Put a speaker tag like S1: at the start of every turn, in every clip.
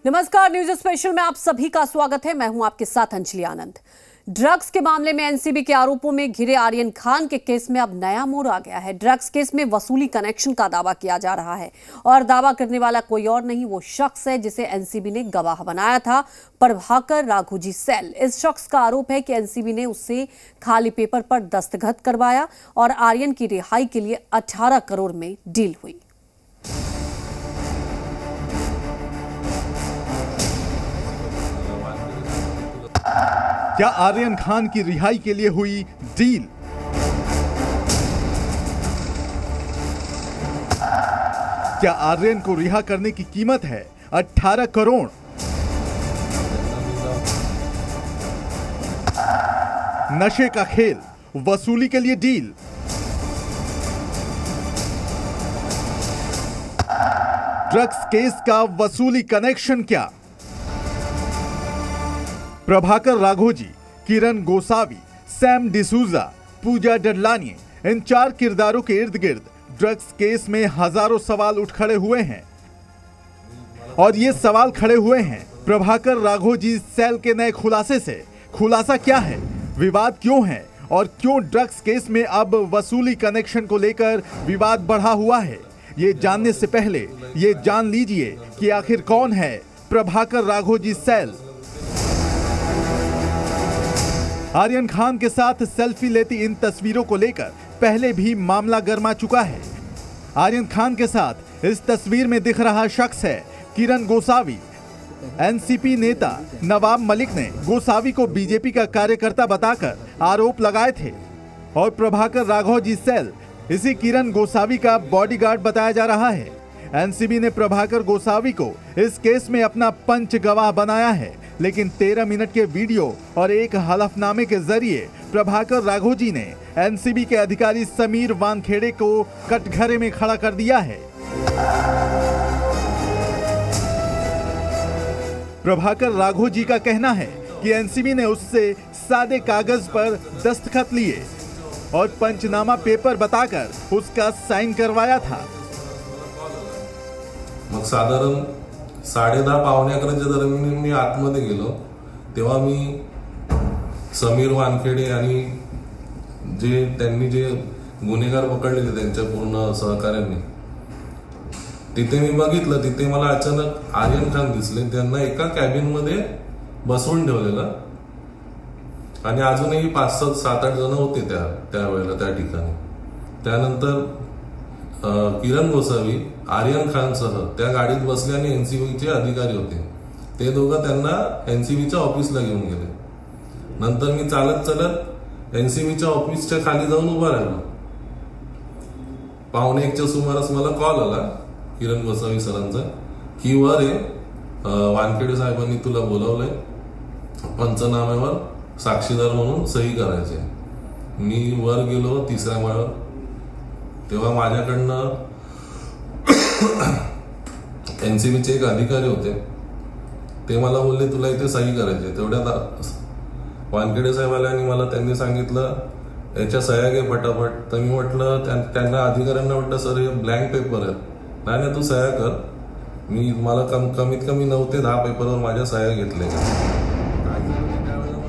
S1: नमस्कार, news special में आप सभी का स्वागत है। मैं हूं आपके साथ अंजलि आनंद। ड्रग्स के मामले में एनसीबी के आरोपों में घिरे आर्यन खान के केस में अब नया मोड़ आ गया है। ड्रग्स केस में वसूली कनेक्शन का दावा किया जा रहा है और दावा करने वाला कोई और नहीं, वो शख्स है जिसे एनसीबी ने गवाह बनाया था, प्रभाकर राघोजी सैल। इस शख्स का आरोप है कि एनसीबी ने उससे खाली पेपर पर दस्तखत करवाया और आर्यन की रिहाई के लिए 18 करोड़ में डील हुई।
S2: क्या आर्यन खान की रिहाई के लिए हुई डील? क्या आर्यन को रिहा करने की कीमत है 18 करोड़? नशे का खेल, वसूली के लिए डील। ड्रग्स केस का वसूली कनेक्शन क्या? प्रभाकर राघोजी, किरण गोसावी, सैम डिसूजा, पूजा डडलानी, इन 4 किरदारों के इर्द गिर्द ड्रग्स केस में हजारों सवाल उठ खड़े हुए हैं। और ये सवाल खड़े हुए हैं प्रभाकर राघोजी सैल के नए खुलासे से। खुलासा क्या है, विवाद क्यों है और क्यों ड्रग्स केस में अब वसूली कनेक्शन को लेकर विवाद बढ़ा हुआ है? ये जानने से पहले ये जान लीजिए कि आखिर कौन है प्रभाकर राघोजी सैल। आर्यन खान के साथ सेल्फी लेती इन तस्वीरों को लेकर पहले भी मामला गर्मा चुका है। आर्यन खान के साथ इस तस्वीर में दिख रहा शख्स है किरण गोसावी। एनसीपी नेता नवाब मलिक ने गोसावी को बीजेपी का कार्यकर्ता बताकर आरोप लगाए थे और प्रभाकर राघोजी सैल इसी किरण गोसावी का बॉडीगार्ड बताया जा रहा है। एनसीबी ने प्रभाकर गोसावी को इस केस में अपना पंच गवाह बनाया है, लेकिन 13 मिनट के वीडियो और एक हलफनामे के जरिए प्रभाकर राघोजी ने एनसीबी के अधिकारी समीर वानखेड़े को कटघरे में खड़ा कर दिया है। प्रभाकर राघोजी का कहना है कि एनसीबी ने उससे सादे कागज पर दस्तखत लिए और पंचनामा पेपर बताकर उसका साइन करवाया था।
S3: मग साधारण 10:30 पावणे 11च्या दरम्यान मी आतमध्ये गेलो, तेव्हा मी समीर वानखेडे आणि त्यांनी जे गुन्हेगार पकडलेले त्यांच्या पूर्ण सहकार्यांनी, तिथे मी बघितलं, तिथे मला अचानक आर्यन खान दिसले। त्यांना एका कॅबिन मध्ये बसवून ठेवलेलं आणि अजूनही 5-7-8 जण होते त्यावेळेला त्या ठिकाणी। त्यानंतर किरण गोसावी आर्यन खान सह त्या गाडीत बसले आणि एनसीबीचे अधिकारी होते, ते दोघं त्यांना एनसीबीच्या ऑफिसला घेऊन गेले। नंतर मी चालत एनसीबीच्या ऑफिसच्या खाली जाऊन उभा राहिलो। 1:15च्या सुमारास मला कॉल आला किरण गोसावी सरांचा की वर वानखेडे साहेबांनी तुला बोलावलंय, पंचनाम्यावर साक्षीदार म्हणून सही करायचे। मी वर गेलो 3ऱ्या माळ्यावर, तेव्हा माझ्याकडनं एनसीबीचे एक अधिकारी होते, ते मला बोलले तुला इथे सही करायची। तेवढ्यात वानखेडे साहेब आले आणि मला त्यांनी सांगितलं याच्या सह्या घे फटाफट। तर मी म्हटलं, त्यांना अधिकाऱ्यांना म्हटलं सर हे ब्लँक पेपर आहे। नाही तू सह्या कर। मला कमीत कमी 9 ते 10 पेपरवर माझ्या सह्या घेतल्या।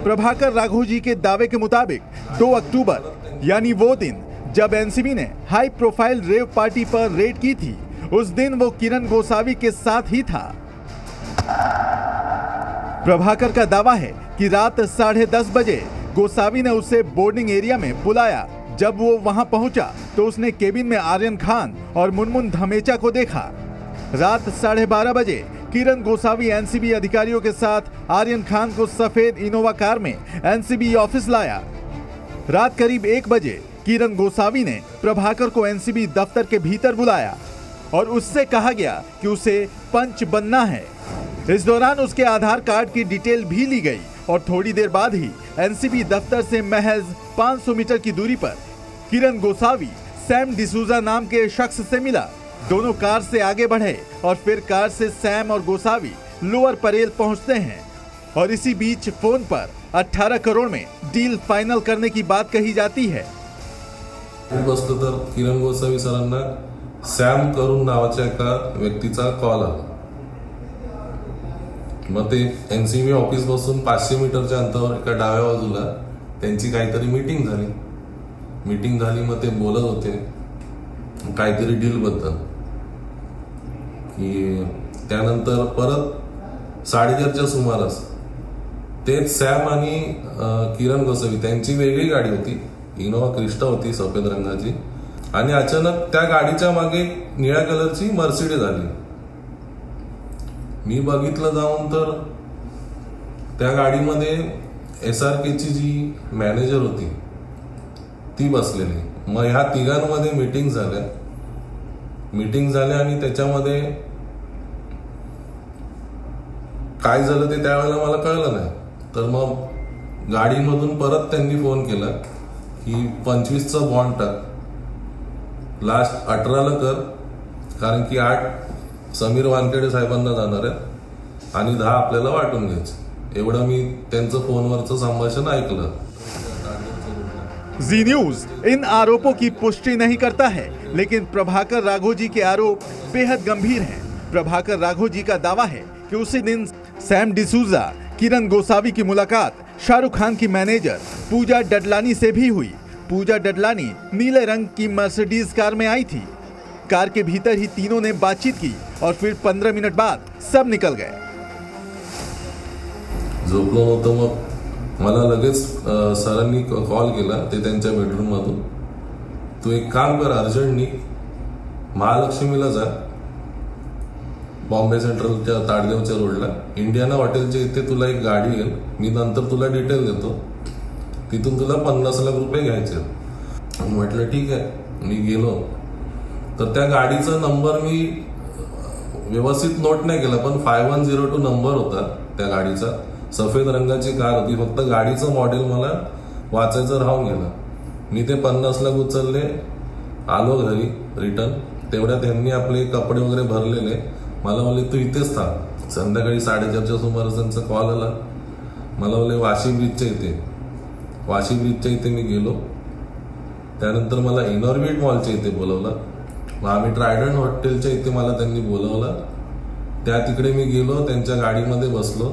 S2: प्रभाकर राघोजी के दावे के मुताबिक 2 अक्टूबर यानी वो दिन जब एनसीबी ने हाई प्रोफाइल रेव पार्टी पर रेड की थी, उस दिन वो किरण गोसावी के साथ ही था। प्रभाकर का दावा है कि रात 10:30 बजे गोसावी ने उसे बोर्डिंग एरिया में बुलाया। जब वो वहां पहुंचा तो उसने केबिन में आर्यन खान और मुनमुन धमेचा को देखा। रात 12:30 बजे किरण गोसावी एनसीबी अधिकारियों के साथ आर्यन खान को सफेद इनोवा कार में एनसीबी ऑफिस लाया। रात करीब 1 बजे किरण गोसावी ने प्रभाकर को एनसीबी दफ्तर के भीतर बुलाया और उससे कहा गया कि उसे पंच बनना है। इस दौरान उसके आधार कार्ड की डिटेल भी ली गई और थोड़ी देर बाद ही एनसीबी दफ्तर से महज 500 मीटर की दूरी पर किरण गोसावी सैम डिसूजा नाम के शख्स से मिला। दोनों कार से आगे बढ़े और फिर कार से सैम और गोसावी लोअर परेल पहुंचते हैं और इसी बीच फोन पर 18 करोड़ में डील फाइनल करने की बात कही जाती है।
S3: बसलो तर किरण गोसावी सरांना सॅम करून नावाच्या एका व्यक्तीचा कॉल आला मग ते एनसीबी ऑफिस पासून 500 मीटरच्या अंतरावर एका डाव्या बाजूला त्यांची काहीतरी मीटिंग झाली. मग ते बोलत होते काहीतरी डील बद्दल. की त्यानंतर परत 4:30च्या सुमारास तेच सॅम आणि किरण गोसावी त्यांची वेगळी गाडी होती, इनोवा क्रिस्टा होती सफेद रंगाची, आणि अचानक त्या गाडीच्या मागे निळ्या कलरची मर्सिडीज आली. मी बघितलं जाऊन तर त्या गाडीमध्ये SRKची जी मॅनेजर होती ती बसलेली. मग ह्या तिघांमध्ये मीटिंग झाल्या आणि त्याच्यामध्ये काय झालं ते त्यावेळेला मला कळलं नाही. तर मग गाडीमधून परत त्यांनी फोन केला की 25चा बॉन्ड टाक, लास्ट 18ला कर, कारण की 8 समीर वानखेडे साहेबांना जाणार आहे आणि 10 आपल्याला वाटून घ्यायचे. एवढं मी त्यांचं फोनवरचं संभाषण ऐकलं.
S2: जी न्यूज इन आरोपों की पुष्टि नहीं करता है, लेकिन प्रभाकर राघोजी के आरोप बेहद गंभीर हैं। प्रभाकर राघोजी का दावा है कि उसी दिन सैम डिसूजा, किरण गोसावी की मुलाकात शाहरुख खान की मैनेजर पूजा डडलानी से भी हुई। पूजा डडलानी नीले रंग की मर्सिडीज कार में आई थी। कार के भीतर ही तीनों ने बातचीत की और फिर 15 मिनट बाद सब निकल गए।
S3: झोपलो होतो, मग मला लगेच सरांनी कॉल केला ते त्यांच्या बेडरूम मधून, तू एक काम कर, अर्जंटली महालक्ष्मीला जा, बॉम्बे सेंट्रलच्या ताडदेवच्या रोडला इंडियाना हॉटेलच्या इथे तुला एक गाडी येईल, मी नंतर तुला डिटेल देतो, तिथून तुला 50 लाख रुपये घ्यायचे। म्हटलं ठीक आहे। मी गेलो तर त्या गाडीचा नंबर मी व्यवस्थित नोट नाही केला, पण 5102 नंबर होता त्या गाडीचा, सफेद रंगाची कार होती, फक्त गाडीचं मॉडेल मला वाचायचं राहून गेलं। मी ते 50 लाख उचलले, आलो घरी रिटर्न, तेवढ्या त्यांनी आपले कपडे वगैरे भरलेले, मला बोलले तू इथेच थांब। संध्याकाळी 4:30च्या सुमारास त्यांचा कॉल आला, मला बोलले वाशी ब्रिजच्या इथे मी गेलो, त्यानंतर मला इनॉर्बिट मॉलच्या इथे बोलवलं, मग आम्ही ट्रायडंट हॉटेलच्या इथे मला त्यांनी बोलवलं, त्या तिकडे मी गेलो, त्यांच्या गाडीमध्ये बसलो,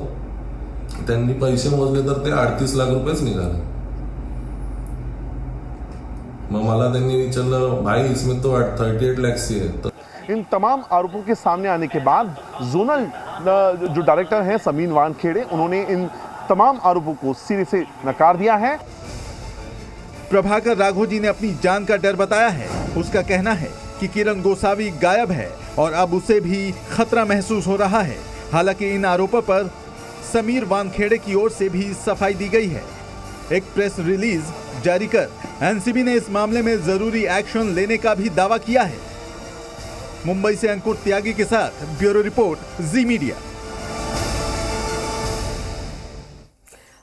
S3: त्यांनी पैसे मोजले तर ते 38 लाख रुपयेच निघाले। मग मला त्यांनी विचारलं भाई इसमें तो 38 लाख सी है।
S4: इन तमाम आरोपों के सामने आने के बाद जोनल जो डायरेक्टर हैं समीर वानखेड़े, उन्होंने इन तमाम आरोपों को सिरे से नकार दिया है।
S2: प्रभाकर राघोजी ने अपनी जान का डर बताया है। उसका कहना है कि किरण गोसावी गायब है और अब उसे भी खतरा महसूस हो रहा है। हालांकि इन आरोपों पर समीर वानखेड़े की ओर से भी सफाई दी गई है। एक प्रेस रिलीज जारी कर एनसीबी ने इस मामले में जरूरी एक्शन लेने का भी दावा किया है। मुंबई से अंकुर त्यागी के साथ ब्यूरो रिपोर्ट, जी मीडिया।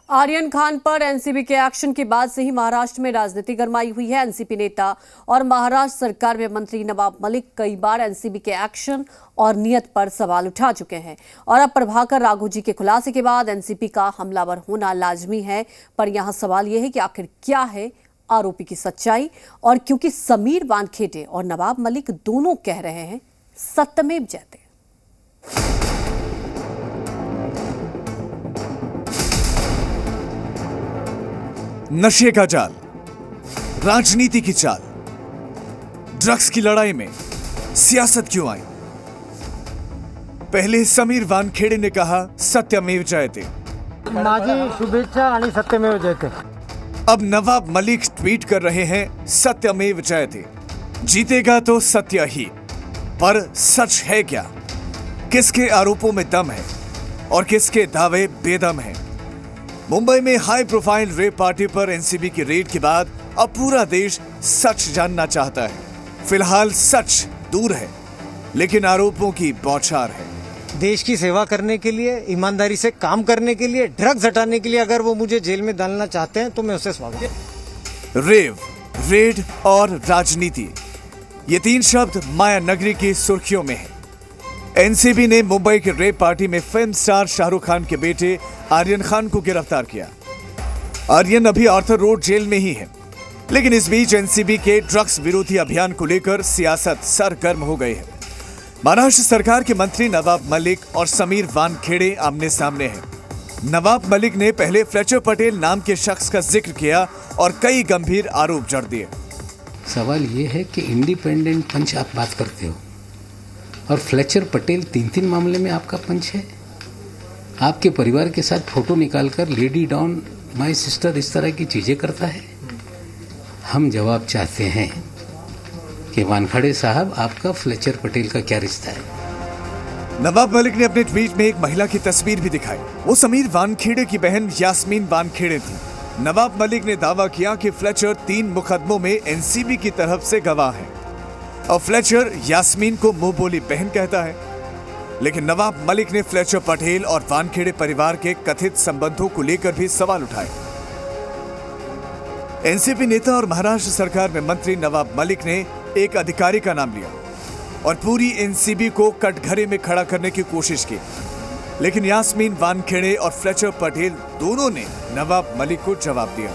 S1: आर्यन खान पर एनसीबी के एक्शन के बाद से ही महाराष्ट्र में राजनीति गरमाई हुई है। एनसीपी नेता और महाराष्ट्र सरकार में मंत्री नवाब मलिक कई बार एनसीबी के एक्शन और नियत पर सवाल उठा चुके हैं और अब प्रभाकर राघोजी के खुलासे के बाद एनसीपी का हमलावर होना लाजमी है। पर यहां सवाल यह है कि आखिर क्या है आरोपी की सच्चाई, और क्योंकि समीर वानखेड़े और नवाब मलिक दोनों कह रहे हैं सत्यमेव जयते।
S5: नशे का जाल, राजनीति की चाल, ड्रग्स की लड़ाई में सियासत क्यों आई? पहले समीर वानखेड़े ने कहा सत्यमेव जयते,
S6: माझी शुभेच्छा आणि सत्यमेव जयते।
S5: अब नवाब मलिक ट्वीट कर रहे हैं सत्यमेव जयते, जीतेगा तो सत्य ही। पर सच है क्या? किसके आरोपों में दम है और किसके दावे बेदम हैं? मुंबई में हाई प्रोफाइल रेप पार्टी पर एनसीबी की रेड के बाद अब पूरा देश सच जानना चाहता है। फिलहाल सच दूर है, लेकिन आरोपों की बौछार है।
S6: देश की सेवा करने के लिए, ईमानदारी से काम करने के लिए, ड्रग्स हटाने के लिए अगर वो मुझे जेल में डालना चाहते हैं तो मैं उसे स्वागत।
S5: रेव, रेड और राजनीति, ये 3 शब्द माया नगरी की सुर्खियों में है। एनसीबी ने मुंबई की रेप पार्टी में फिल्म स्टार शाहरुख खान के बेटे आर्यन खान को गिरफ्तार किया। आर्यन अभी आर्थर रोड जेल में ही है, लेकिन इस बीच एनसीबी के ड्रग्स विरोधी अभियान को लेकर सियासत सरगर्म हो गई है। महाराष्ट्र सरकार के मंत्री नवाब मलिक और समीर वानखेड़े आमने सामने हैं। नवाब मलिक ने पहले फ्लेचर पटेल नाम के शख्स का जिक्र किया और कई गंभीर आरोप जड़ दिए।
S7: सवाल ये है कि इंडिपेंडेंट पंच आप बात करते हो और फ्लेचर पटेल 3 मामले में आपका पंच है। आपके परिवार के साथ फोटो निकालकर लेडी डॉन माय सिस्टर इस तरह की चीज़ें करता है। हम जवाब चाहते हैं कि वानखेड़े साहब, आपका फ्लेचर पटेल का क्या रिश्ता है?
S5: नवाब मलिक ने अपने ट्वीट में एक महिला की तस्वीर भी दिखाई। वो समीर वानखेड़े की बहन यास्मीन वानखेड़े थी। नवाब मलिक ने दावा किया कि फ्लेचर 3 मुकदमों में एनसीबी की तरफ से गवाह है और फ्लेचर यास्मीन को मुंह बोली बहन कहता है। लेकिन नवाब मलिक ने फ्लेचर पटेल और वानखेड़े परिवार के कथित संबंधों को लेकर भी सवाल उठाए। एनसीपी नेता और महाराष्ट्र सरकार में मंत्री नवाब मलिक ने एक अधिकारी का नाम लिया और पूरी एनसीबी को कटघरे में खड़ा करने की कोशिश की। लेकिन यास्मीन वानखेड़े और फ्लेचर पटेल दोनों ने नवाब मलिक को जवाब दिया।